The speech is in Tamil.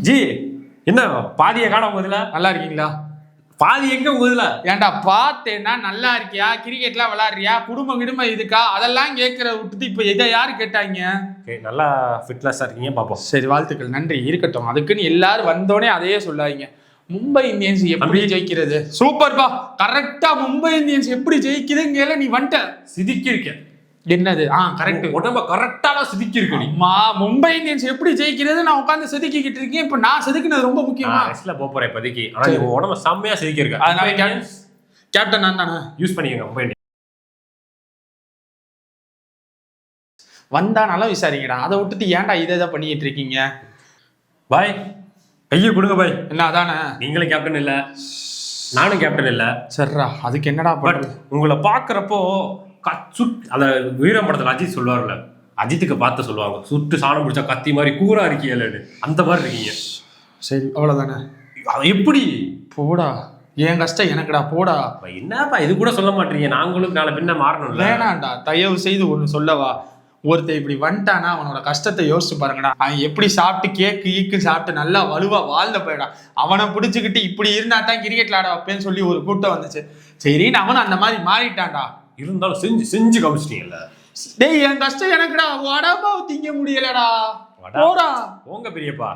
ஜி என்ன பாதியை காணாம போகுதுல? நல்லா இருக்கீங்களா? பாதி எங்க போகுதுல? ஏன்டா பார்த்தேன்னா நல்லா இருக்கியா, கிரிக்கெட்லாம் விளையாடுறியா, குடும்பம் இதுக்கா அதெல்லாம் கேட்கற விட்டுட்டு இப்ப இதை யாரு கேட்டாங்க? நல்லா ஃபிட்னஸா இருக்கீங்க பாப்போம். சரி, வாழ்த்துக்கள், நன்றி. இருக்கட்டும், அதுக்குன்னு எல்லாரும் வந்தோடனே அதையே சொல்லாதீங்க. மும்பை இந்தியன்ஸ் எப்படி ஜெயிக்கிறது? சூப்பர்பா, கரெக்டா மும்பை இந்தியன்ஸ் எப்படி ஜெயிக்குதுங்க நீ வந்துட்ட சிதிக்கி இருக்க. என்னது? கரெக்ட், உடம்ப கரெக்டான சிதிக்கி இருக்கு. அம்மா, மும்பை இந்தியன்ஸ் எப்படி ஜெயிக்கிறது நான் உட்காந்து செதுக்கிட்டு இருக்கேன். இப்ப நான் செதுக்கினது ரொம்ப முக்கியமா? ரெஸ்ட்ல போறேன் இப்போதைக்கு. ஆனா நீ உடம்ப செம்மையா சிதிக்கி இருக்க. அதனால கேப்டன் நான் தானே யூஸ் பண்ணிக்கங்க மும்பை இந்தியன்ஸ். வந்தா நல்லா விசாரிங்கடா, அதை விட்டுட்டு ஏன்டா இதை பண்ணிட்டு இருக்கீங்க? பாய் கையை கொடுங்க பாய். என்ன அதானே? நீங்களும் கேப்டன் இல்ல, நானும் கேப்டன் இல்ல. சரிடா, அதுக்கு என்னடா பட் உங்களை பாக்குறப்போ அத வீரம் படத்துல அஜித் சொல்லுவார்ல, அஜித்துக்கு பார்த்து சொல்லுவாங்க, சுட்டு சாணம் பிடிச்சா கத்தி மாதிரி கூரா இருக்கீங்கன்னு. அந்த மாதிரி இருக்கீங்க. சரி, அவ்வளவுதானே. எப்படி போடா, என் கஷ்டம் எனக்குடா, போடா. என்னப்பா இது கூட சொல்ல மாட்டீங்க? நாங்களும் நாளை பின்ன மாறணும். வேணாண்டா, தயவு செய்து ஒண்ணு சொல்லவா? ஒருத்தர் இப்படி வந்துட்டானா அவனோட கஷ்டத்தை யோசிச்சு பாருங்கடா. அவன் எப்படி சாப்பிட்டு கேக்கு சாப்பிட்டு நல்லா வலுவா வாழ்ந்த போயிடா. அவனை பிடிச்சிக்கிட்டு இப்படி இருந்தாதான் கிரிக்கெட் விளையாட வைப்பேன்னு சொல்லி ஒரு கூட்டம் வந்துச்சு. சரின்னு அவனும் அந்த மாதிரி மாறிட்டான்டா. இருந்தாலும் செஞ்சு காமிச்சிட்டீங்கல்ல. டேய், என் கஷ்டம் எனக்குடா, வடபாவ திங்க முடியலடா. போடா போங்க பெரியப்பா.